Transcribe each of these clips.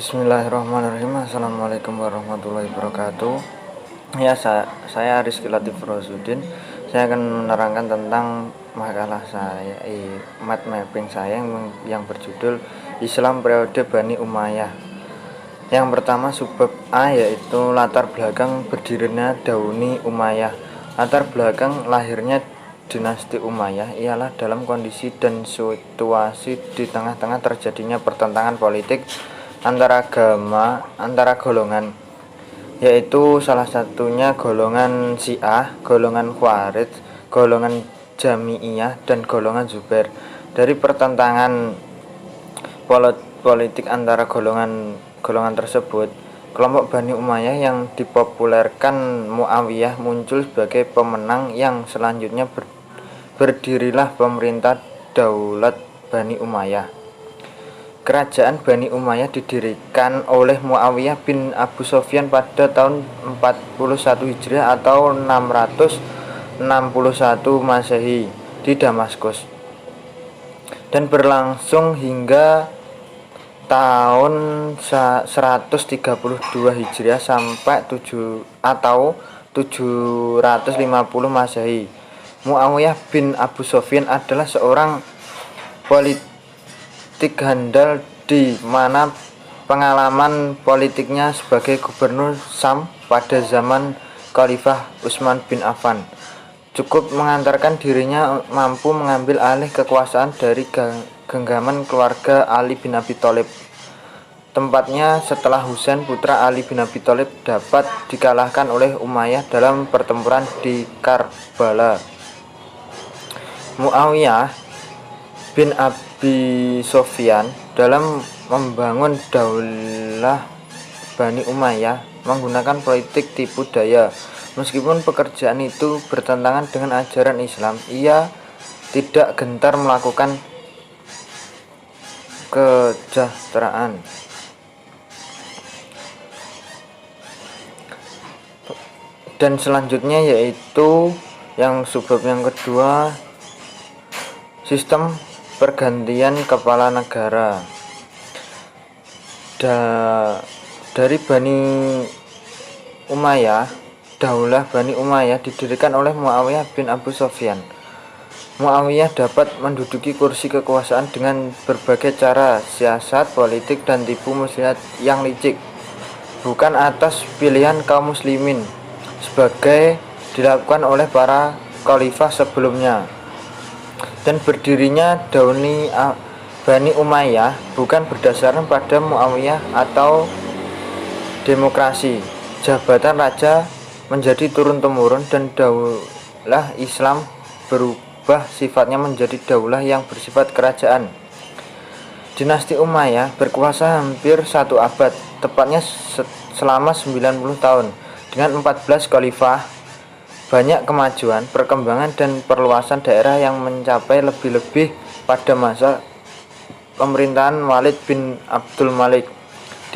Bismillahirrahmanirrahim. Assalamualaikum warahmatullahi wabarakatuh. Ya, saya Rizky Latif Rosudin. Saya akan menerangkan tentang makalah saya, mind mapping saya yang berjudul Islam Periode Bani Umayyah. Yang pertama, subbab A, yaitu latar belakang berdirinya Dauni Umayyah. Latar belakang lahirnya dinasti Umayyah ialah dalam kondisi dan situasi di tengah-tengah terjadinya pertentangan politik antara golongan, yaitu salah satunya golongan Syiah, golongan Khawarij, golongan Jami'iyah, dan golongan Zubair. Dari pertentangan politik antara golongan tersebut, kelompok Bani Umayyah yang dipopulerkan Muawiyah muncul sebagai pemenang, yang selanjutnya berdirilah pemerintah Daulat Bani Umayyah. Kerajaan Bani Umayyah didirikan oleh Muawiyah bin Abu Sufyan pada tahun 41 Hijriah atau 661 Masehi di Damaskus, dan berlangsung hingga tahun 132 Hijriah sampai 750 Masehi. Muawiyah bin Abu Sufyan adalah seorang politik handal di mana pengalaman politiknya sebagai gubernur Syam pada zaman Khalifah Utsman bin Affan cukup mengantarkan dirinya mampu mengambil alih kekuasaan dari genggaman keluarga Ali bin Abi Thalib. Tempatnya setelah Husain putra Ali bin Abi Thalib dapat dikalahkan oleh Umayyah dalam pertempuran di Karbala. Muawiyah bin Abi Sufyan dalam membangun daulah Bani Umayyah menggunakan politik tipu daya. Meskipun pekerjaan itu bertentangan dengan ajaran Islam, ia tidak gentar melakukan kesejahteraan. Dan selanjutnya yaitu yang subbab yang kedua, sistem pergantian kepala negara. Dari Bani Umayyah, daulah Bani Umayyah didirikan oleh Muawiyah bin Abu Sufyan. Muawiyah dapat menduduki kursi kekuasaan dengan berbagai cara, siasat, politik, dan tipu muslihat yang licik, bukan atas pilihan kaum muslimin sebagai dilakukan oleh para khalifah sebelumnya. Dan berdirinya Dauni Bani Umayyah bukan berdasarkan pada Muawiyah atau demokrasi. Jabatan raja menjadi turun-temurun, dan daulah Islam berubah sifatnya menjadi daulah yang bersifat kerajaan. Dinasti Umayyah berkuasa hampir 1 abad, tepatnya selama 90 tahun, dengan 14 khalifah. Banyak kemajuan, perkembangan, dan perluasan daerah yang mencapai lebih-lebih pada masa pemerintahan Walid bin Abdul Malik,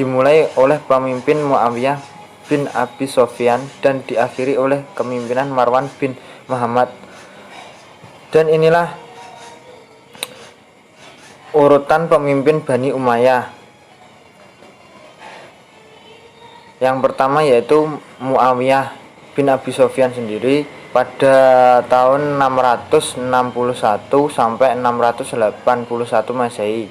dimulai oleh pemimpin Muawiyah bin Abi Sufyan dan diakhiri oleh kepemimpinan Marwan bin Muhammad. Dan inilah urutan pemimpin Bani Umayyah. Yang pertama yaitu Muawiyah bin Abi Sufyan sendiri pada tahun 661 sampai 681 Masehi.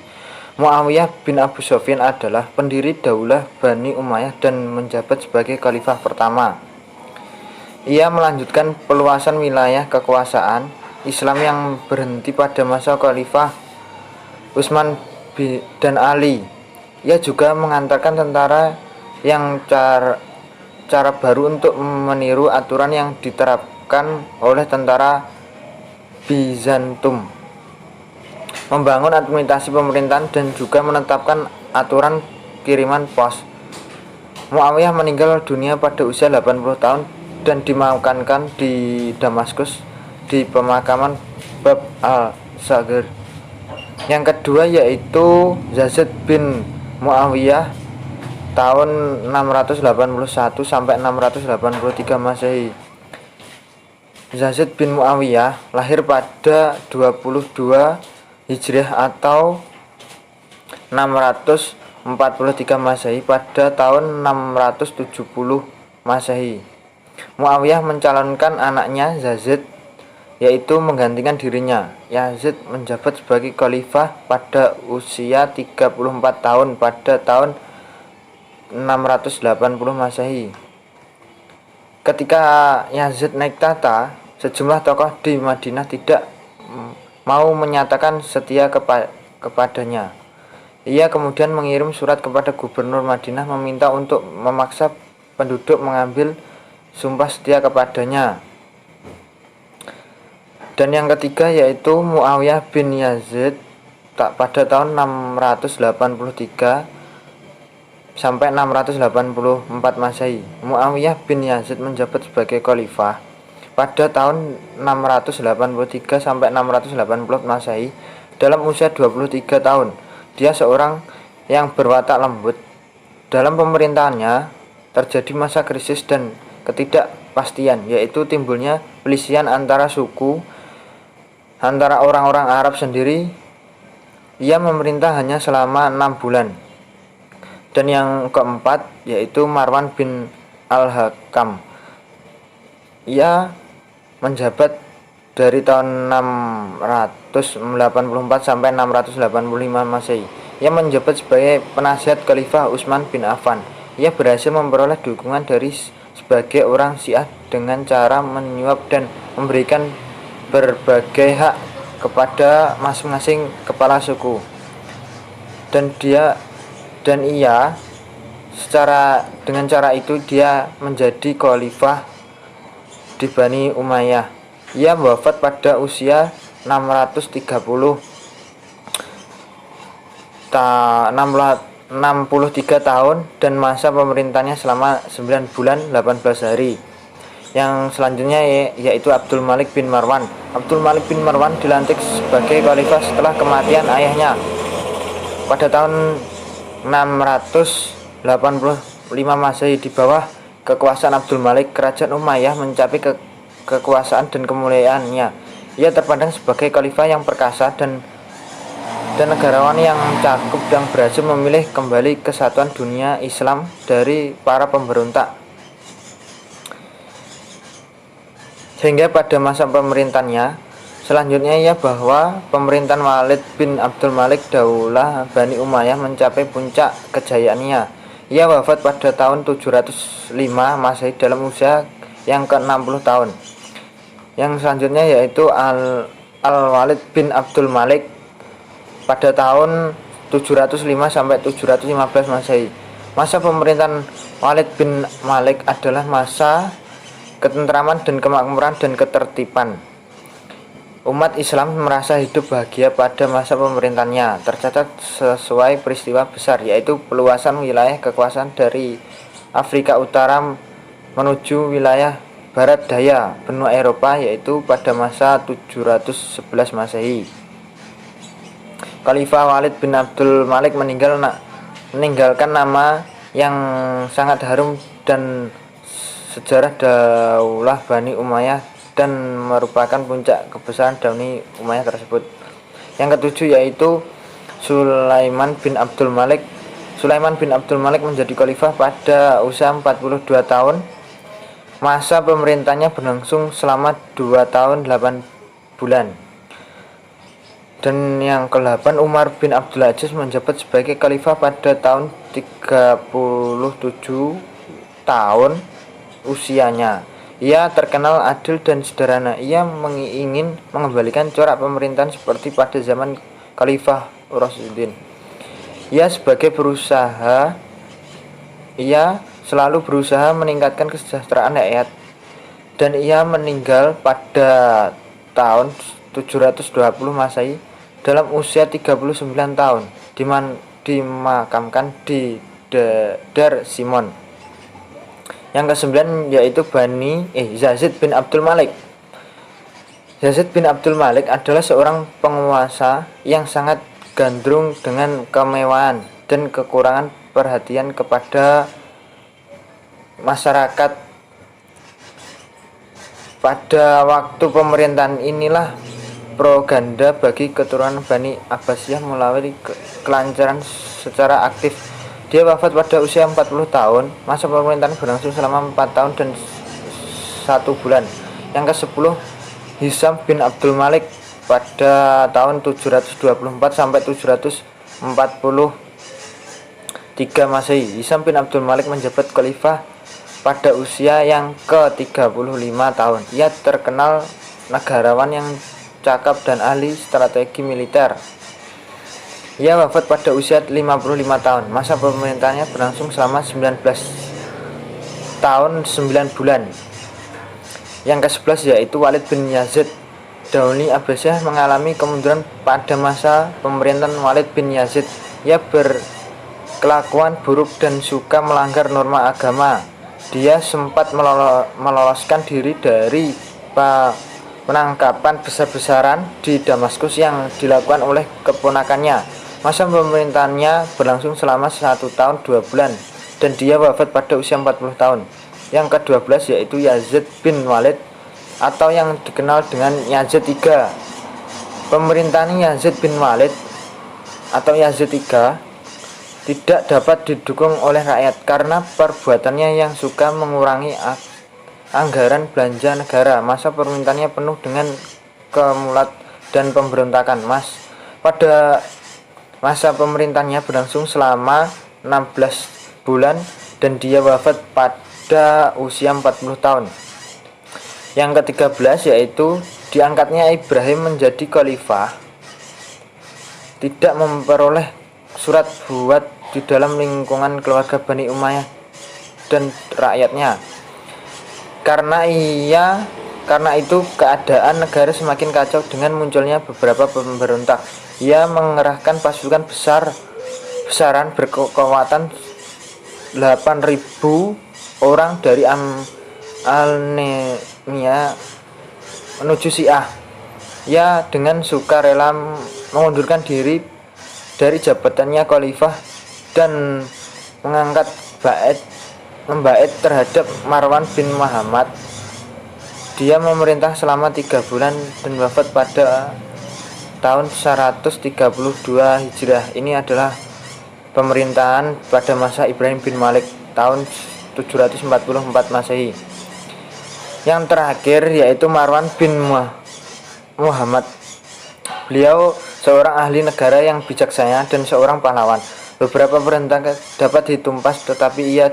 Muawiyah bin Abu Sufyan adalah pendiri daulah Bani Umayyah dan menjabat sebagai khalifah pertama. Ia melanjutkan peluasan wilayah kekuasaan Islam yang berhenti pada masa Khalifah Utsman dan Ali. Ia juga mengantarkan tentara yang cara baru untuk meniru aturan yang diterapkan oleh tentara Bizantium, membangun administrasi pemerintahan, dan juga menetapkan aturan kiriman pos. Muawiyah meninggal dunia pada usia 80 tahun dan dimakamkan di Damaskus di pemakaman Bab al-Saghir. Yang kedua yaitu Yazid bin Muawiyah tahun 681 sampai 683 Masehi. Yazid bin Muawiyah lahir pada 22 Hijriah atau 600 Masehi pada tahun 670 Masehi. Muawiyah mencalonkan anaknya Yazid yaitu menggantikan dirinya. Yazid menjabat sebagai khalifah pada usia 34 tahun pada tahun 680 Masehi. Ketika Yazid naik tahta, sejumlah tokoh di Madinah tidak mau menyatakan setia kepadanya. Ia kemudian mengirim surat kepada gubernur Madinah meminta untuk memaksa penduduk mengambil sumpah setia kepadanya. Dan yang ketiga yaitu Muawiyah bin Yazid pada tahun 683 sampai 684 Masehi. Muawiyah bin Yazid menjabat sebagai khalifah pada tahun 683 sampai 684 Masehi dalam usia 23 tahun. Dia seorang yang berwatak lembut. Dalam pemerintahannya terjadi masa krisis dan ketidakpastian, yaitu timbulnya pelisihan antara suku, antara orang-orang Arab sendiri. Ia memerintah hanya selama 6 bulan. Dan yang keempat yaitu Marwan bin Al-Hakam. Ia menjabat dari tahun 684 sampai 685 Masehi. Ia menjabat sebagai penasihat Khalifah Utsman bin Affan. Ia berhasil memperoleh dukungan dari sebagai orang Syiah dengan cara menyuap dan memberikan berbagai hak kepada masing-masing kepala suku. Dengan cara itu dia menjadi khalifah di Bani Umayyah. Ia wafat pada usia 63 tahun dan masa pemerintahnya selama 9 bulan 18 hari. Yang selanjutnya yaitu Abdul Malik bin Marwan. Abdul Malik bin Marwan dilantik sebagai khalifah setelah kematian ayahnya pada tahun 685 Masehi. Di bawah kekuasaan Abdul Malik, kerajaan Umayyah mencapai kekuasaan dan kemuliaannya. Ia terpandang sebagai khalifah yang perkasa dan negarawan yang cakup dan berhasil memilih kembali kesatuan dunia Islam dari para pemberontak. Sehingga pada masa pemerintahannya selanjutnya bahwa pemerintahan Walid bin Abdul Malik Daulah Bani Umayyah mencapai puncak kejayaannya. Ia wafat pada tahun 705 Masehi dalam usia yang ke-60 tahun. Yang selanjutnya yaitu Al-Walid bin Abdul Malik pada tahun 705 sampai 715 Masehi. Masa pemerintahan Walid bin Malik adalah masa ketentraman dan kemakmuran dan ketertiban. Umat Islam merasa hidup bahagia pada masa pemerintahannya. Tercatat sesuai peristiwa besar, yaitu peluasan wilayah kekuasaan dari Afrika Utara menuju wilayah barat daya benua Eropa, yaitu pada masa 711 Masehi. Khalifah Walid bin Abdul Malik meninggalkan nama yang sangat harum dan sejarah Daulah Bani Umayyah dan merupakan puncak kebesaran Bani Umayyah tersebut. Yang ketujuh yaitu Sulaiman bin Abdul Malik. Sulaiman bin Abdul Malik menjadi khalifah pada usia 42 tahun. Masa pemerintahnya berlangsung selama 2 tahun 8 bulan. Dan yang ke-8 Umar bin Abdul Aziz menjabat sebagai khalifah pada tahun 37 tahun usianya. Ia terkenal adil dan sederhana. Ia ingin mengembalikan corak pemerintahan seperti pada zaman Khalifah Rasyidin. Ia selalu berusaha meningkatkan kesejahteraan rakyat. Dan ia meninggal pada tahun 720 Masehi dalam usia 39 tahun, dimakamkan di Dar Simon. Yang ke-9 yaitu Yazid bin Abdul Malik. Yazid bin Abdul Malik adalah seorang penguasa yang sangat gandrung dengan kemewahan dan kekurangan perhatian kepada masyarakat. Pada waktu pemerintahan inilah propaganda bagi keturunan Bani Abbasiyah melalui kelancaran secara aktif Dia wafat pada usia 40 tahun. Masa pemerintahan berlangsung selama 4 tahun dan 1 bulan. Yang ke-10, Hisam bin Abdul Malik pada tahun 724 sampai 743 Masehi. Hisam bin Abdul Malik menjabat khalifah pada usia yang ke-35 tahun. Ia terkenal negarawan yang cakap dan ahli strategi militer. Ia wafat pada usia 55 tahun. Masa pemerintahannya berlangsung selama 19 tahun 9 bulan. Yang ke-11 yaitu Walid bin Yazid. Dauli Abbasiyah mengalami kemunduran pada masa pemerintahan Walid bin Yazid. Ia berkelakuan buruk dan suka melanggar norma agama. Dia sempat meloloskan diri dari penangkapan besar-besaran di Damaskus yang dilakukan oleh keponakannya. Masa pemerintahannya berlangsung selama 1 tahun 2 bulan dan dia wafat pada usia 40 tahun. Yang ke-12 yaitu Yazid bin Walid atau yang dikenal dengan Yazid III. Pemerintahan Yazid bin Walid atau Yazid III tidak dapat didukung oleh rakyat karena perbuatannya yang suka mengurangi anggaran belanja negara. Masa pemerintahannya penuh dengan kemulat dan pemberontakan. Pada masa pemerintahannya berlangsung selama 16 bulan dan dia wafat pada usia 40 tahun. Yang ke-13 yaitu diangkatnya Ibrahim menjadi khalifah. Tidak memperoleh surat buat di dalam lingkungan keluarga Bani Umayyah dan rakyatnya. Karena itu keadaan negara semakin kacau dengan munculnya beberapa pemberontak. Ia mengerahkan pasukan besaran berkekuatan 8.000 orang dari Al-Nemiyah menuju Syiah. Ia dengan sukarela mengundurkan diri dari jabatannya khalifah dan mengangkat membait terhadap Marwan bin Muhammad. Dia memerintah selama 3 bulan dan wafat pada tahun 132 Hijriah. Ini adalah pemerintahan pada masa Ibrahim bin Malik tahun 744 Masehi. Yang terakhir yaitu Marwan bin Muhammad. Beliau seorang ahli negara yang bijaksana dan seorang pahlawan. Beberapa pemberontak dapat ditumpas tetapi ia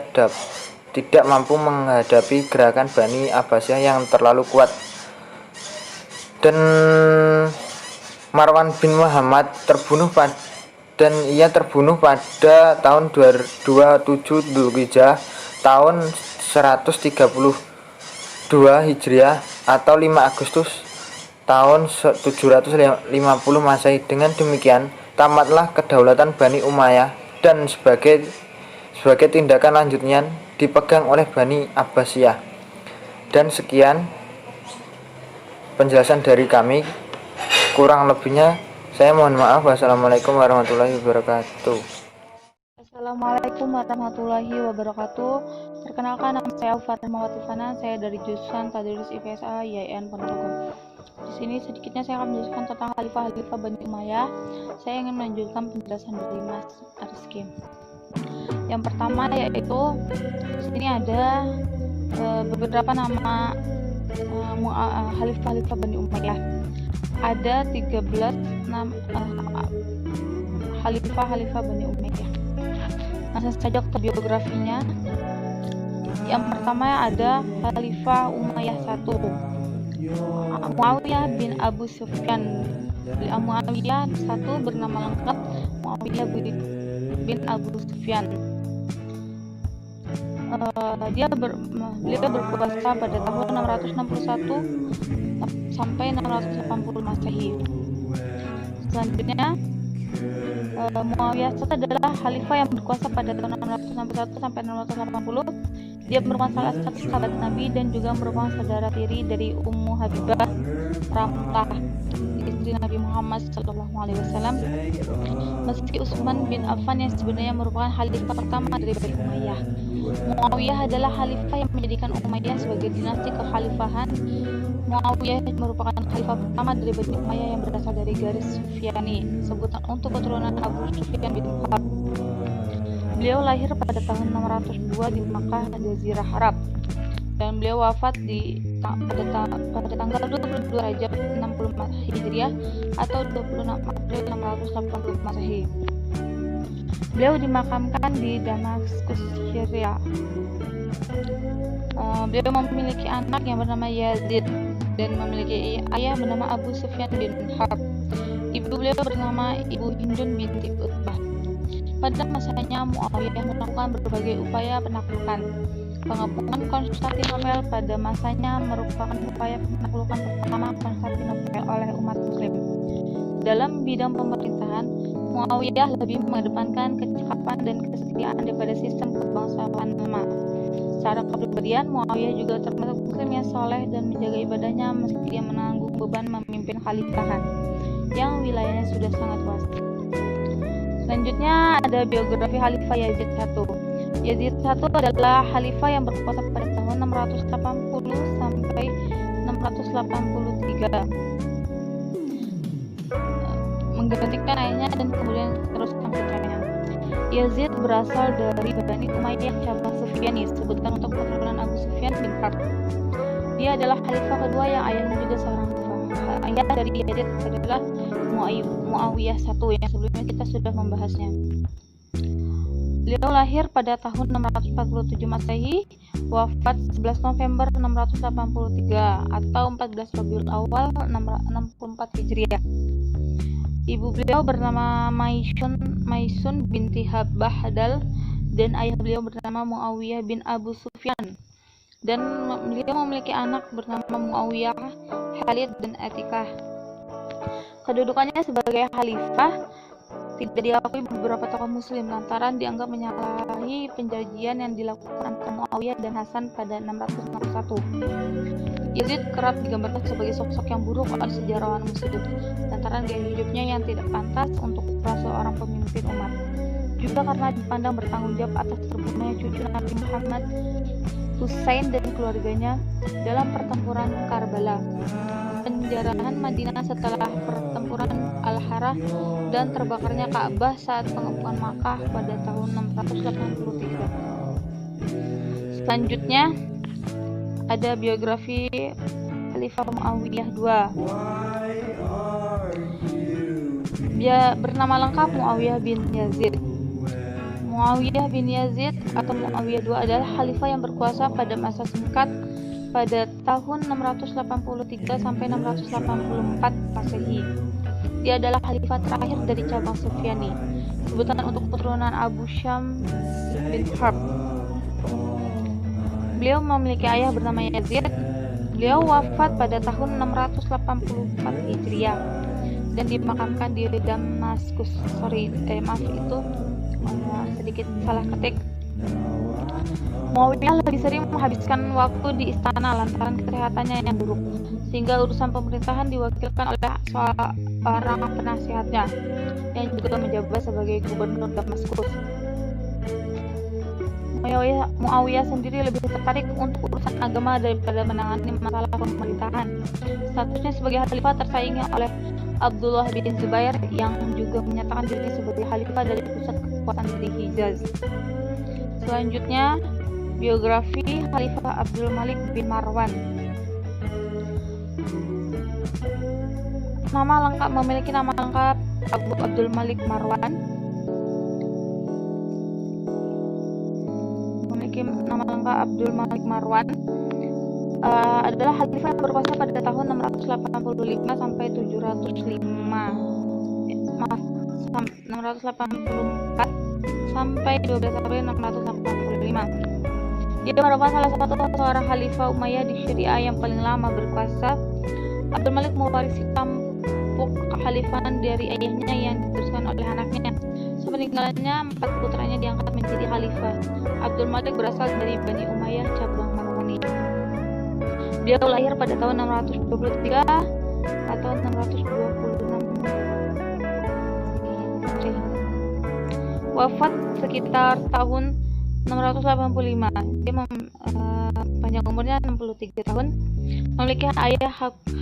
tidak mampu menghadapi gerakan Bani Abbasiyah yang terlalu kuat. Dan Marwan bin Muhammad terbunuh pada tahun 27 Dzulhijjah tahun 132 Hijriah atau 5 Agustus tahun 750 Masehi. Dengan demikian tamatlah kedaulatan Bani Umayyah dan sebagai tindakan lanjutnya dipegang oleh Bani Abbasiyah. Dan sekian penjelasan dari kami. Kurang lebihnya saya mohon maaf. Wassalamualaikum warahmatullahi wabarakatuh. Assalamualaikum warahmatullahi wabarakatuh. Perkenalkan, nama saya Fatimah Watifana. Saya dari jurusan Tadris IPSA YN Ponorogo. Di sini sedikitnya saya akan menjelaskan tentang khalifah Bani Umayyah. Saya ingin menunjukkan penjelasan dari Mas Rizky. Yang pertama yaitu di sini ada beberapa nama khalifah Bani Umayyah. Ada 13 nama khalifah Bani Umayyah. Langsung saja ke biografinya. Yang pertama ada Khalifah Umayyah I, Muawiyah bin Abu Sufyan. Muawiyah I bernama lengkap Muawiyah bin Abu Sufyan. Beliau berkuasa pada tahun 661 sampai 680 Masehi. Selanjutnya Muawiyah I adalah khalifah yang berkuasa pada tahun 661 sampai 680. Dia merupakan salah satu sahabat Nabi dan juga merupakan saudara tiri dari Ummu Habibah Ramlah, istri Nabi Muhammad SAW. Meski Utsman bin Affan yang sebenarnya merupakan khalifah pertama dari Bani Umayyah, Muawiyah adalah khalifah yang menjadikan Umayyah sebagai dinasti kekhalifahan. Muawiyah merupakan khalifah pertama dari Bani Umayyah yang berasal dari garis Sufyani, sebutan untuk keturunan Abu Sufyan bin Harb Beliau lahir pada tahun 602 di Makkah, Jazirah Arab, dan beliau wafat pada tanggal 22 Rajab 60 Hijriah atau 26 April 680 Masehi. Beliau dimakamkan di Damaskus, Syria. Beliau memiliki anak yang bernama Yazid dan memiliki ayah bernama Abu Sufyan bin Harb. Ibu beliau bernama Ibu Hindun binti Utbah. Pada masanya Muawiyah melakukan berbagai upaya penaklukan. Pengepungan Konstantinopel pada masanya merupakan upaya penaklukan pertama Konstantinopel oleh umat Muslim. Dalam bidang pemerintahan, Muawiyah lebih mengedepankan kecakapan dan kesetiaan daripada sistem kebangsawan lama. Secara kepribadian, Muawiyah juga termasuk muslim yang soleh dan menjaga ibadahnya meski dia menanggung beban memimpin khalifahan yang wilayahnya sudah sangat luas. Selanjutnya ada biografi Khalifah Yazid I. Yazid I adalah khalifah yang berkuasa pada tahun 680 sampai 683, menggantikan ayahnya dan kemudian teruskan putranya. Yazid berasal dari Bani Umayyah cabang Sufyani, sebutan untuk keturunan Abu Sufyan bin Harb. Dia adalah khalifah kedua yang ayahnya juga seorang khalifah. Ayah dari Yazid adalah Muawiyah I yang sebelumnya kita sudah membahasnya. Beliau lahir pada tahun 647 Masehi, wafat 11 November 683 atau 14 Rabiul Awal 64 Hijriah. Ibu beliau bernama Maisun binti Bahdal dan ayah beliau bernama Muawiyah bin Abu Sufyan. Dan beliau memiliki anak bernama Muawiyah, Khalid dan Atikah. Kedudukannya sebagai khalifah tidak diakui beberapa tokoh muslim lantaran dianggap menyalahi perjanjian yang dilakukan antara Muawiyah dan Hasan pada 661. Yazid kerap digambarkan sebagai sosok yang buruk oleh sejarawan muslim lantaran gaya hidupnya yang tidak pantas untuk seorang pemimpin umat. Juga karena dipandang bertanggung jawab atas terbunuhnya cucu Nabi Muhammad, Husain dan keluarganya dalam pertempuran Karbala, penjarahan Madinah setelah pertempuran Al-Harah, dan terbakarnya Ka'bah saat pengepungan Makkah pada tahun 683. Selanjutnya ada biografi Khalifah Muawiyah II. Dia bernama lengkap Muawiyah bin Yazid. Muawiyah bin Yazid atau Muawiyah II adalah khalifah yang berkuasa pada masa singkat pada tahun 683 sampai 684 Masehi. Dia adalah khalifah terakhir dari cabang Sufyani, sebutan untuk keturunan Abu Syam bin Harb. Beliau memiliki ayah bernama Yazid. Beliau wafat pada tahun 684 Hijriah dan dimakamkan di Damaskus. Sedikit salah ketik. Muawiyah lebih sering menghabiskan waktu di istana lantaran kesehatannya yang buruk, sehingga urusan pemerintahan diwakilkan oleh seorang penasihatnya yang juga menjabat sebagai gubernur Damaskus. Muawiyah sendiri lebih tertarik untuk urusan agama daripada menangani masalah pemerintahan. Statusnya sebagai khalifah tersaingi oleh Abdullah bin Zubair yang juga menyatakan diri sebagai khalifah dari pusat kekuasaan di Hijaz. Selanjutnya, biografi Khalifah Abdul Malik bin Marwan. Memiliki nama lengkap Abu Abdul Malik Marwan. Abdul Malik Marwan adalah khalifah yang berkuasa pada tahun 685 sampai 684 sampai 12 April 685. Dia merupakan salah satu seorang khalifah Umayyah di Syria yang paling lama berkuasa. Abdul Malik mewarisi tampuk kekhalifahan dari ayahnya yang diteruskan oleh anaknya. Sepeninggalannya, 4 putranya diangkat menjadi khalifah. Abdul Malik berasal dari Bani Umayyah cabang Marwani. Beliau lahir pada tahun 623 atau 626. Wafat sekitar tahun 685. Dia panjang umurnya 63 tahun. Memiliki ayah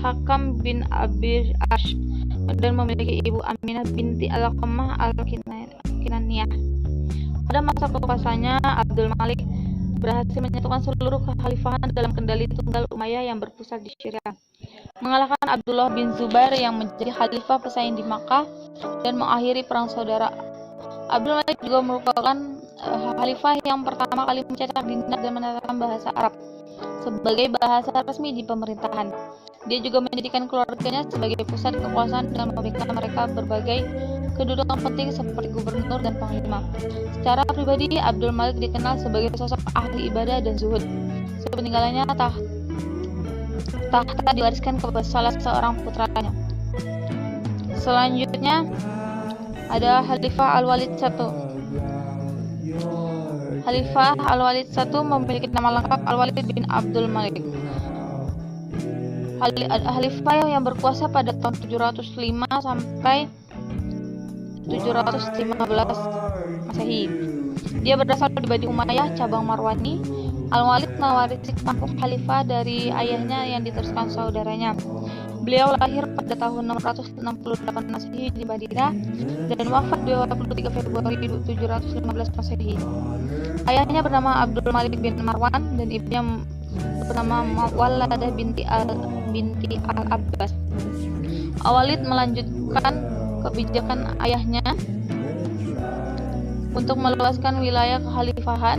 Hakam bin Abi Ash dan memiliki ibu Aminah binti Al-Qamah Al-Kinaniyah. Pada masa kekuasaannya, Abdul Malik berhasil menyatukan seluruh kekhalifahan dalam kendali tunggal Umayyah yang berpusat di Syria, mengalahkan Abdullah bin Zubair yang menjadi khalifah pesaing di Makkah dan mengakhiri perang saudara. Abdul Malik juga merupakan khalifah yang pertama kali mencetak dinar dan menetapkan bahasa Arab sebagai bahasa resmi di pemerintahan. Dia juga menjadikan keluarganya sebagai pusat kekuasaan dengan memberikan mereka berbagai kedudukan penting seperti gubernur dan panglima. Secara pribadi, Abdul Malik dikenal sebagai sosok ahli ibadah dan zuhud. Sepeninggalannya, tahta diwariskan kepada salah seorang putranya. Selanjutnya ada Khalifah Al-Walid I. Khalifah Al-Walid I memiliki nama lengkap Al-Walid bin Abdul Malik. Khalifah yang berkuasa pada tahun 705 sampai 715 Masehi. Dia berasal dari Bani Umayyah cabang Marwani. Al-Walid mewarisi tampuk khalifah dari ayahnya yang diteruskan saudaranya. Beliau lahir pada tahun 668 Masehi di Madinah dan wafat 23 Februari 715 Masehi. Ayahnya bernama Abdul Malik bin Marwan dan ibunya bernama Walladah binti Al-Abbas. Al-Walid melanjutkan kebijakan ayahnya untuk meluaskan wilayah kekhalifahan.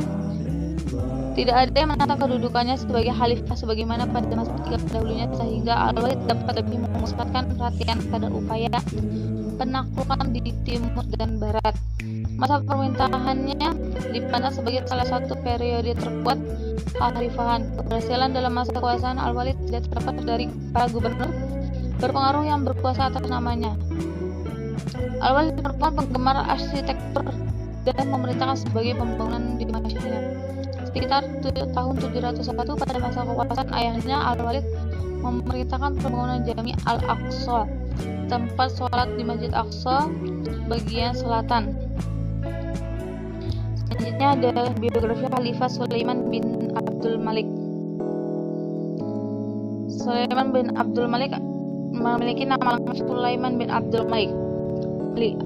Tidak ada yang menantang kedudukannya sebagai khalifah sebagaimana pada masa ketika dahulunya, sehingga Al-Walid dapat lebih memusatkan perhatian pada upaya penaklukan di timur dan barat. Masa pemerintahannya dipandang sebagai salah satu periode terkuat kekhalifahan. Keberhasilan dalam masa kekuasaan Al-Walid tidak terdapat dari para gubernur berpengaruh yang berkuasa atas namanya. Al-Walid merupakan penggemar arsitektur dan memerintahkan sebagai pembangunan di masyarakat. Sekitar tahun 701 pada masa kekuasaan ayahnya, Al-Walid memerintahkan pembangunan Jami Al-Aqsa, tempat sholat di Masjid Aqsa bagian selatan. Selanjutnya ada biografi Khalifah Sulaiman bin Abdul Malik. Sulaiman bin Abdul Malik memiliki nama lengkap Sulaiman bin Abdul Malik.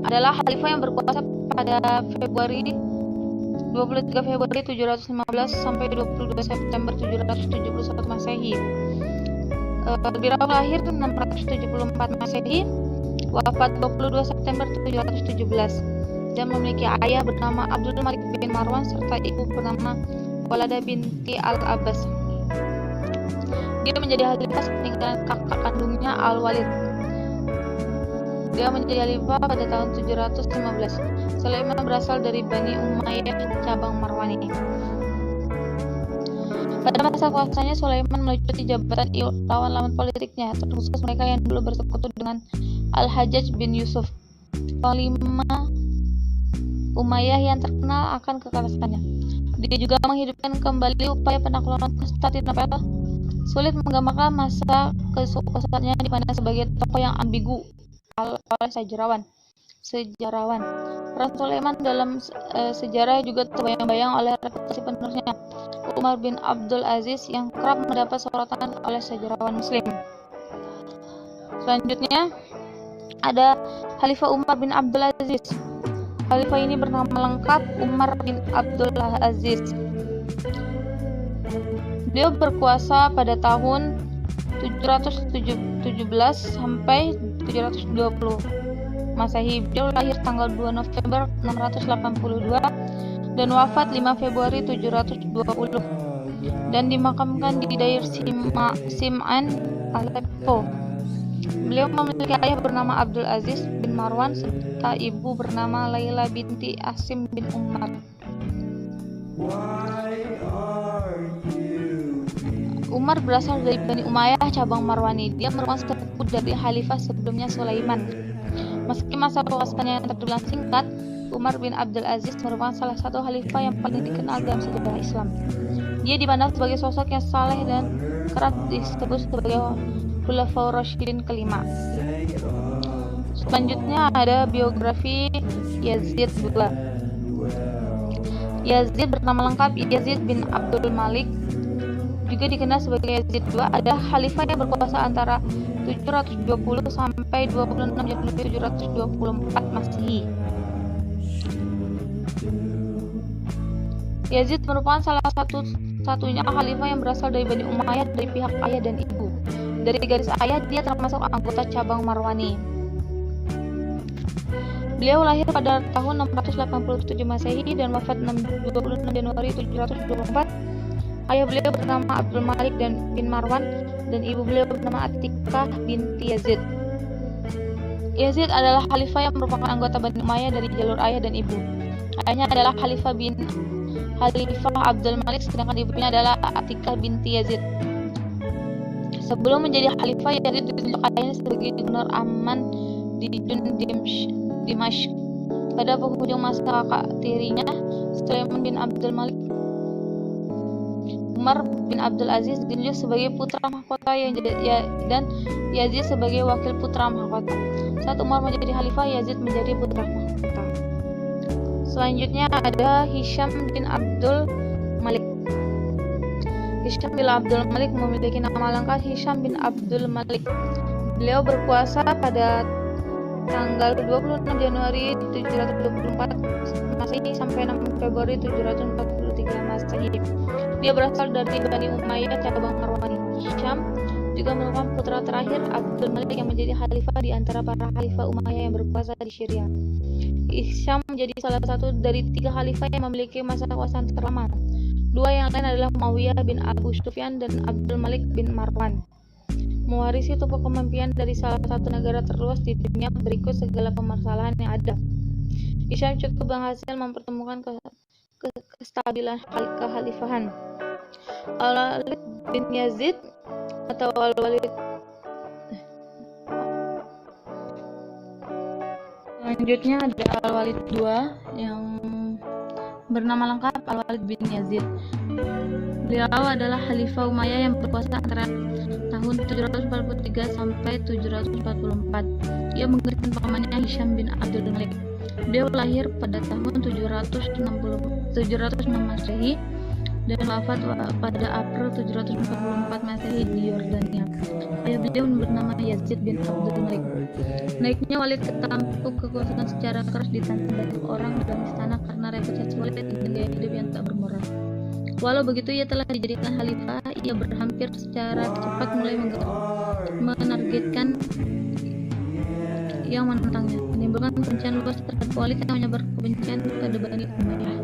Adalah khalifah yang berkuasa pada 23 Februari 715 sampai 22 September 771 Masehi. Beliau lahir 674 Masehi, wafat 22 September 717, dan memiliki ayah bernama Abdul Malik bin Marwan serta ibu bernama Walladah binti Al-Abbas. Dia menjadi khalifah sepeninggalan kakak kandungnya Al-Walid. Dia menjadi khalifah pada tahun 715. Sulaiman berasal dari Bani Umayyah cabang Marwani. Pada masa kuasanya, Sulaiman melucuti jabatan lawan-lawan politiknya, terkhusus mereka yang dulu bersekutu dengan Al-Hajjaj bin Yusuf, panglima Umayyah yang terkenal akan kekerasannya. Dia juga menghidupkan kembali upaya penaklukan Konstantinopel. Sulit menggambarkan masa kekuasaannya dipandang sebagai tokoh yang ambigu oleh sejarawan. Peran Sulaiman dalam sejarah juga terbayang-bayang oleh reputasi penerusnya, Umar bin Abdul Aziz, yang kerap mendapat sorotan oleh sejarawan Muslim. Selanjutnya ada Khalifah Umar bin Abdul Aziz. Khalifah ini bernama lengkap Umar bin Abdul Aziz. Beliau berkuasa pada tahun 717 sampai 720 Masehi. Beliau lahir tanggal 2 November 682 dan wafat 5 Februari 720 dan dimakamkan di Dair Sim'an, Aleppo. Beliau memiliki ayah bernama Abdul Aziz bin Marwan serta ibu bernama Laila binti Asim bin Umar. Umar berasal dari Bani Umayyah cabang Marwani. Dia merupakan sepupu dari khalifah sebelumnya Sulaiman. Meski masa kekuasaannya yang terbilang singkat, Umar bin Abdul Aziz merupakan salah satu khalifah yang paling dikenal dalam sejarah Islam. Dia dipandang sebagai sosok yang saleh dan kerap disebut sebagai Khulafaur Rasyidin kelima. Selanjutnya ada biografi Yazid II. Yazid bernama lengkap Yazid bin Abdul Malik, juga dikenal sebagai Yazid II, adalah khalifah yang berkuasa antara 720 sampai 26 Januari 724 Masehi. Yazid merupakan salah satunya khalifah yang berasal dari Bani Umayyah dari pihak ayah dan ibu. Dari garis ayah, dia termasuk anggota cabang Marwani. Beliau lahir pada tahun 687 Masehi dan wafat 26 Januari 724. Ayah beliau bernama Abdul Malik bin Marwan dan ibu beliau bernama Atikah binti Yazid. Yazid adalah khalifah yang merupakan anggota Bani Umayyah dari jalur ayah dan ibu. Ayahnya adalah Khalifah Abdul Malik, sedangkan ibunya adalah Atikah binti Yazid. Sebelum menjadi khalifah, Yazid ditunjuk ayahnya sebagai gubernur Amman di Dimashq. Pada penghujung masa tirinya, Sulaiman bin Abdul Malik, Umar bin Abdul Aziz ditunjuk sebagai putra mahkota dan Yazid sebagai wakil putra mahkota. Saat Umar menjadi khalifah, Yazid menjadi putra mahkota. Selanjutnya ada Hisham bin Abdul Malik. Hisham bin Abdul Malik memiliki nama lengkap Hisham bin Abdul Malik. Beliau berkuasa pada tanggal 26 Januari 724 Masehi sampai 6 Februari 743 Masehi. Dia berasal dari Bani Umayyah cabang Marwani. Hisham juga merupakan putra terakhir Abdul Malik yang menjadi khalifah di antara para khalifah Umayyah yang berkuasa di Syria. Hisham menjadi salah satu dari 3 khalifah yang memiliki masa kekuasaan terlama. 2 yang lain adalah Muawiyah bin Abu Sufyan dan Abdul Malik bin Marwan. Mewarisi tubuh kepemimpinan dari salah satu negara terluas di dunia. Berikut segala permasalahan yang ada. Hisham cukup berhasil mempertemukan kestabilan kekhalifahan. Al-Walid bin Yazid atau Al-Walid. Selanjutnya ada Al-Walid II yang bernama lengkap Al-Walid bin Yazid. Beliau adalah khalifah Umayyah yang berkuasa antara tahun 743 sampai 744. Ia menggantikan pamannya Hisham bin Abdul Malik. Beliau lahir pada tahun 706 Masehi dan wafat pada April 744 Masehi di Yordania. Ayah beliau bernama Yazid bin Abdul Malik. Naiknya Walid ke tampuk kekuasaan secara keras ditantang banyak orang dalam istana karena reputasi Walid dengan gaya hidup yang tak bermoral. Walau begitu, ia telah dijadikan khalifah. Ia berhampir secara cepat mulai menargetkan yang menentangnya, menimbulkan kebencian luas terhadap Walid yang menyebar kebencian kepada Bani Umayyah.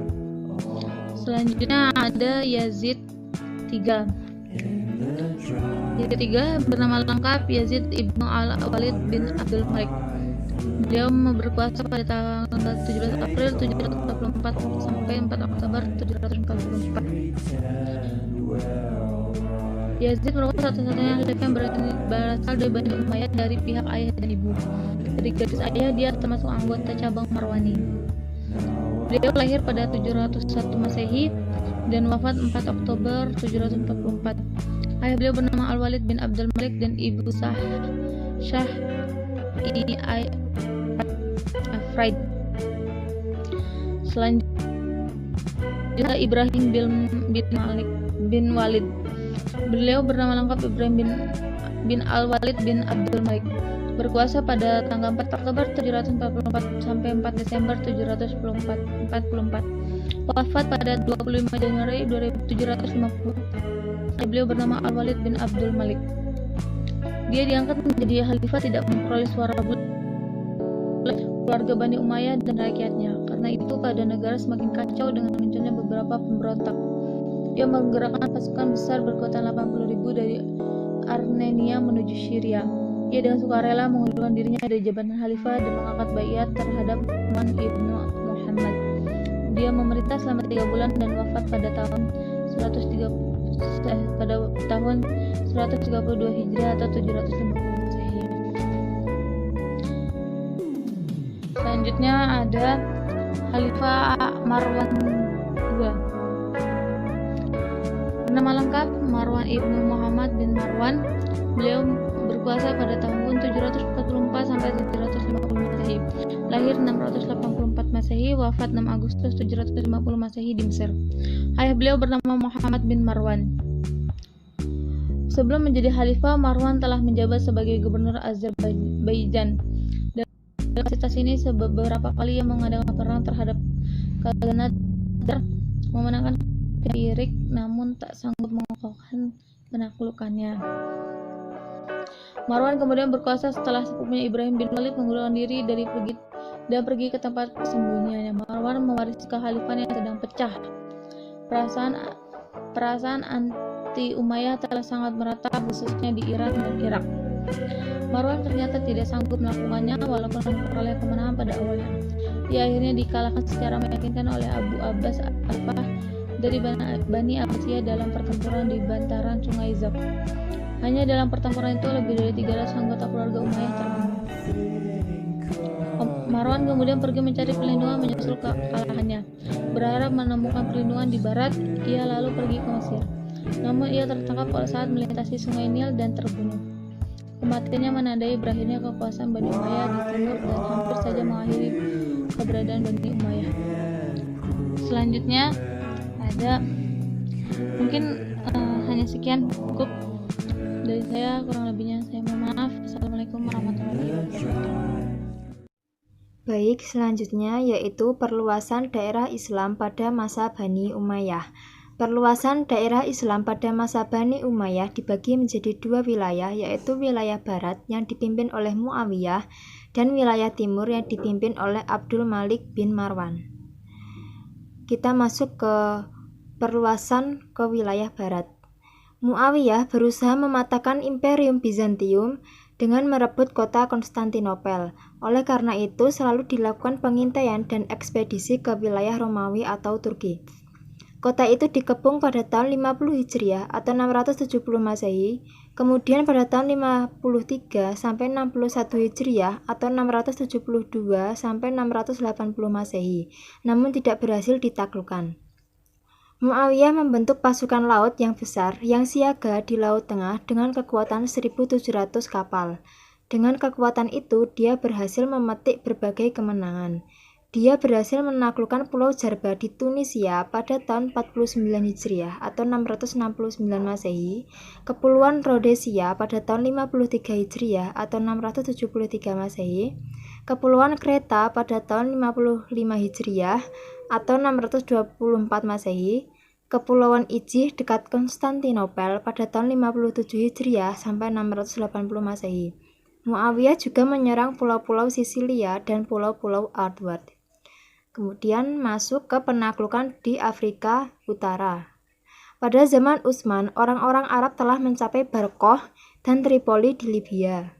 Selanjutnya ada Yazid III. Yazid III bernama lengkap Yazid ibnu Al-Walid bin Abdul Malik. Beliau berkuasa pada tanggal 17 April 744 sampai 4 Oktober 744. Yazid merupakan satu-satunya khalifah yang berasal dari Bani Umayyah dari pihak ayah dan ibu. Dari garis ayah, dia termasuk anggota cabang Marwani. Beliau lahir pada 701 Masehi dan wafat 4 Oktober 744. Ayah beliau bernama Al-Walid bin Abdul Malik dan ibu Syah Afraid. Selanjutnya Ibrahim bin Walid. Beliau bernama lengkap Ibrahim bin Al-Walid bin Abdul Malik. Berkuasa pada tanggal 4 Oktober 744 sampai 4 Desember 744. Wafat pada 25 Januari 750. Beliau bernama Al-Walid bin Abdul Malik. Dia diangkat menjadi khalifah tidak memperoleh suara keluarga Bani Umayyah dan rakyatnya. Karena itu keadaan negara semakin kacau dengan munculnya beberapa pemberontak. Dia menggerakkan pasukan besar berkekuatan 80.000 dari Armenia menuju Syria. Ia dengan sukarela mengundurkan dirinya dari jabatan khalifah dan mengangkat baiat terhadap Uthman ibnu Muhammad. Dia memerintah selama 3 bulan dan wafat pada tahun 132 Hijriah atau 750 Masehi. Selanjutnya ada Khalifah Marwan II. Nama lengkap Marwan ibnu Muhammad bin Marwan. Beliau berkuasa pada tahun 744 sampai 750 Masehi. Lahir 684 Masehi, wafat 6 Agustus 750 Masehi di Mesir. Ayah beliau bernama Muhammad bin Marwan. Sebelum menjadi khalifah, Marwan telah menjabat sebagai gubernur Azerbaijan. Dalam kapasitas ini beberapa kali ia mengadakan perang terhadap Kaghanat memenangkan Irik namun tak sanggup mengokohkan penaklukannya. Marwan kemudian berkuasa setelah sepupunya Ibrahim bin Walid mengundurkan diri dari pergi ke tempat persembunyiannya. Marwan mewarisi kekhalifahan yang sedang pecah. Perasaan anti Umayyah telah sangat merata, khususnya di Iran dan Irak. Marwan ternyata tidak sanggup melakukannya walaupun memperoleh kemenangan pada awalnya. Ia akhirnya dikalahkan secara meyakinkan oleh Abu Abbas Arfah dari Bani Abbasiyah dalam pertempuran di bantaran Sungai Zab. Hanya dalam pertempuran itu lebih dari 300 anggota keluarga Umayyah terbunuh. Marwan kemudian pergi mencari perlindungan menyusul kekalahannya. Berharap menemukan perlindungan di barat, ia lalu pergi ke Mesir. Namun ia tertangkap saat melintasi Sungai Nil dan terbunuh. Kematiannya menandai berakhirnya kekuasaan Bani Umayyah di timur dan hampir saja mengakhiri keberadaan Bani Umayyah. Selanjutnya ada mungkin hanya sekian cukup dari saya, kurang lebihnya saya mohon maaf. Assalamualaikum warahmatullahi wabarakatuh. Baik, selanjutnya yaitu perluasan daerah Islam pada masa Bani Umayyah. Perluasan daerah Islam pada masa Bani Umayyah dibagi menjadi dua wilayah, yaitu wilayah barat yang dipimpin oleh Muawiyah dan wilayah timur yang dipimpin oleh Abdul Malik bin Marwan. Kita masuk ke perluasan ke wilayah barat. Muawiyah berusaha mematahkan Imperium Bizantium dengan merebut kota Konstantinopel. Oleh karena itu, selalu dilakukan pengintaian dan ekspedisi ke wilayah Romawi atau Turki. Kota itu dikepung pada tahun 50 Hijriah atau 670 Masehi, kemudian pada tahun 53 sampai 61 Hijriah atau 672 sampai 680 Masehi, namun tidak berhasil ditaklukkan. Muawiyah membentuk pasukan laut yang besar yang siaga di Laut Tengah dengan kekuatan 1.700 kapal. Dengan kekuatan itu, dia berhasil memetik berbagai kemenangan. Dia berhasil menaklukkan Pulau Jarba di Tunisia pada tahun 49 Hijriah atau 669 Masehi, Kepulauan Rhodesia pada tahun 53 Hijriah atau 673 Masehi, Kepulauan Kreta pada tahun 55 Hijriah atau 624 Masehi, Kepulauan Ijih dekat Konstantinopel pada tahun 57 Hijriah sampai 680 Masehi. Muawiyah juga menyerang pulau-pulau Sisilia dan pulau-pulau Outward. Kemudian masuk ke penaklukan di Afrika Utara. Pada zaman Utsman, orang-orang Arab telah mencapai Barkoh dan Tripoli di Libya.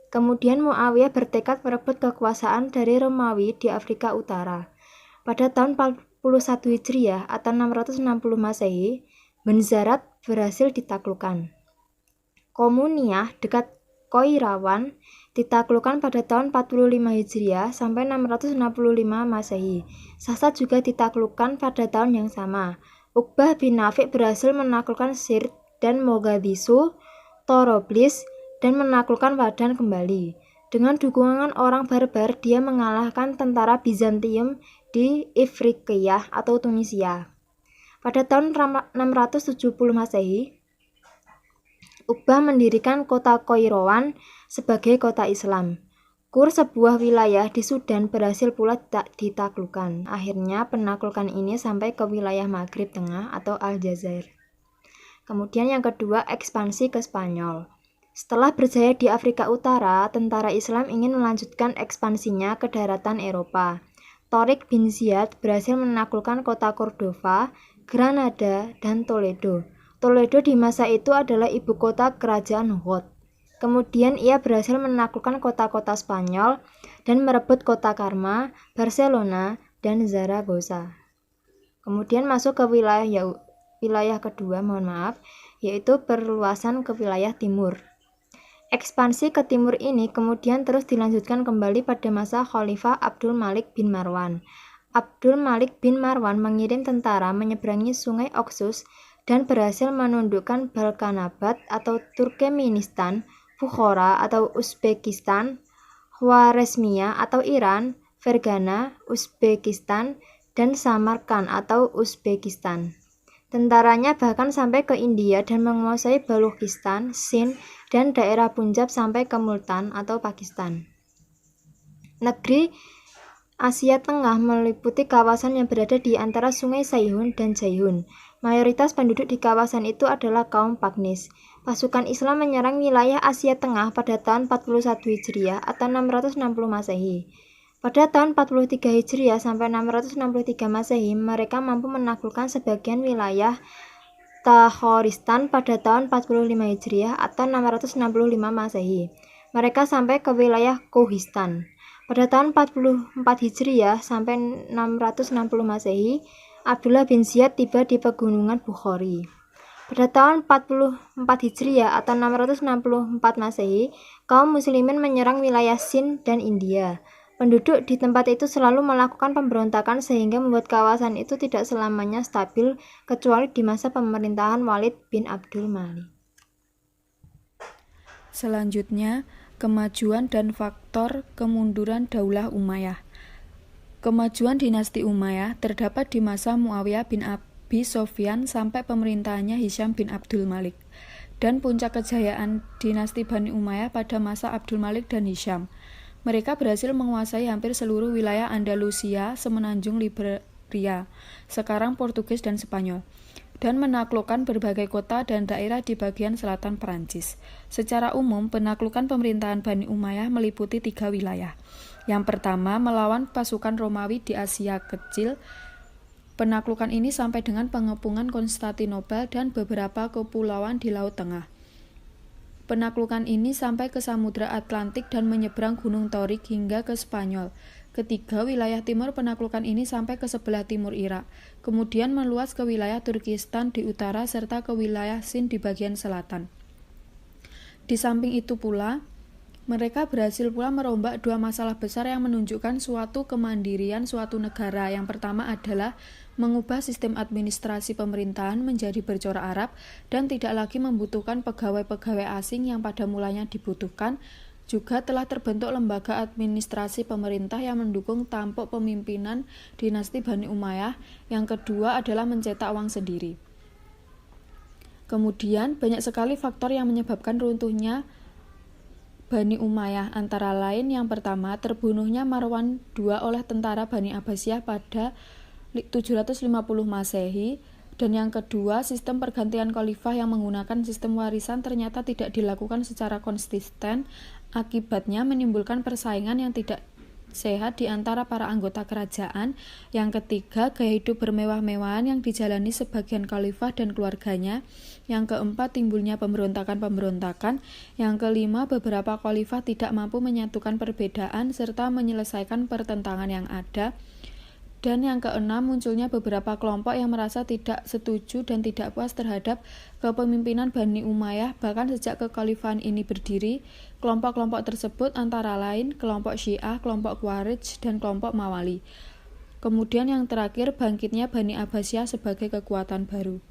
Kemudian Muawiyah bertekad merebut kekuasaan dari Romawi di Afrika Utara. Pada tahun 41 Hijriah atau 660 Masehi, Benzarat berhasil ditaklukkan. Komuniyah dekat Koirawan ditaklukkan pada tahun 45 Hijriah sampai 665 Masehi. Sasad juga ditaklukkan pada tahun yang sama. Uqbah bin Nafi' berhasil menaklukkan Sirte dan Mogadishu, Toroblis, dan menaklukkan Wadan kembali. Dengan dukungan orang barbar, dia mengalahkan tentara Bizantium di Ifriqiyah atau Tunisia. Pada tahun 670 Masehi, Uqbah mendirikan kota Koirawan sebagai kota Islam. Kur, sebuah wilayah di Sudan, berhasil pula ditaklukkan. Akhirnya penaklukan ini sampai ke wilayah Maghrib Tengah atau Aljazair. Kemudian yang kedua, ekspansi ke Spanyol. Setelah berjaya di Afrika Utara, tentara Islam ingin melanjutkan ekspansinya ke daratan Eropa. Tariq bin Ziyad berhasil menaklukkan kota Cordova, Granada, dan Toledo. Toledo di masa itu adalah ibu kota kerajaan Goth. Kemudian ia berhasil menaklukkan kota-kota Spanyol dan merebut kota Karma, Barcelona, dan Zaragoza. Kemudian masuk ke wilayah kedua, yaitu perluasan ke wilayah timur. Ekspansi ke timur ini kemudian terus dilanjutkan kembali pada masa Khalifah Abdul Malik bin Marwan. Abdul Malik bin Marwan mengirim tentara menyeberangi sungai Oxus dan berhasil menundukkan Balkanabad atau Turkmenistan, Bukhara atau Uzbekistan, Khwarezmia atau Iran, Fergana, Uzbekistan, dan Samarkand atau Uzbekistan. Tentaranya bahkan sampai ke India dan menguasai Balochistan, Sindh, dan daerah Punjab sampai ke Multan atau Pakistan. Negeri Asia Tengah meliputi kawasan yang berada di antara Sungai Saihun dan Jaihun. Mayoritas penduduk di kawasan itu adalah kaum Pagnis. Pasukan Islam menyerang wilayah Asia Tengah pada tahun 41 Hijriah atau 660 Masehi. Pada tahun 43 Hijriah sampai 663 Masehi, mereka mampu menaklukkan sebagian wilayah Takhoristan pada tahun 45 Hijriah atau 665 Masehi. Mereka sampai ke wilayah Kohistan. Pada tahun 44 Hijriah sampai 660 Masehi, Abdullah bin Ziyad tiba di pegunungan Bukhari. Pada tahun 44 Hijriah atau 664 Masehi, kaum muslimin menyerang wilayah Sind dan India. Penduduk di tempat itu selalu melakukan pemberontakan sehingga membuat kawasan itu tidak selamanya stabil kecuali di masa pemerintahan Walid bin Abdul Malik. Selanjutnya, kemajuan dan faktor kemunduran Daulah Umayyah. Kemajuan dinasti Umayyah terdapat di masa Muawiyah bin Abi Sofyan sampai pemerintahannya Hisham bin Abdul Malik, dan puncak kejayaan dinasti Bani Umayyah pada masa Abdul Malik dan Hisham. Mereka berhasil menguasai hampir seluruh wilayah Andalusia semenanjung Liberia, sekarang Portugis dan Spanyol, dan menaklukkan berbagai kota dan daerah di bagian selatan Perancis. Secara umum, penaklukan pemerintahan Bani Umayyah meliputi 3 wilayah. Yang pertama, melawan pasukan Romawi di Asia Kecil. Penaklukan ini sampai dengan pengepungan Konstantinopel dan beberapa kepulauan di Laut Tengah. Penaklukan ini sampai ke Samudra Atlantik dan menyeberang Gunung Torik hingga ke Spanyol. Ketiga, wilayah timur penaklukan ini sampai ke sebelah timur Irak, kemudian meluas ke wilayah Turkistan di utara serta ke wilayah Sind di bagian selatan. Di samping itu pula, mereka berhasil pula merombak 2 masalah besar yang menunjukkan suatu kemandirian suatu negara. Yang pertama adalah mengubah sistem administrasi pemerintahan menjadi bercorak Arab dan tidak lagi membutuhkan pegawai-pegawai asing yang pada mulanya dibutuhkan. Juga telah terbentuk lembaga administrasi pemerintah yang mendukung tampuk pemimpinan dinasti Bani Umayyah. Yang kedua adalah mencetak uang sendiri. Kemudian banyak sekali faktor yang menyebabkan runtuhnya Bani Umayyah, antara lain yang pertama terbunuhnya Marwan II oleh tentara Bani Abbasiyah pada 750 Masehi, dan yang kedua, sistem pergantian khalifah yang menggunakan sistem warisan ternyata tidak dilakukan secara konsisten. Akibatnya menimbulkan persaingan yang tidak sehat di antara para anggota kerajaan. Yang ketiga, gaya hidup bermewah-mewahan yang dijalani sebagian khalifah dan keluarganya. Yang keempat, timbulnya pemberontakan-pemberontakan. Yang kelima, beberapa khalifah tidak mampu menyatukan perbedaan serta menyelesaikan pertentangan yang ada. Dan yang keenam, munculnya beberapa kelompok yang merasa tidak setuju dan tidak puas terhadap kepemimpinan Bani Umayyah. Bahkan sejak kekhalifahan ini berdiri, kelompok-kelompok tersebut antara lain kelompok Syiah, kelompok Khawarij, dan kelompok Mawali. Kemudian yang terakhir, bangkitnya Bani Abbasiyah sebagai kekuatan baru.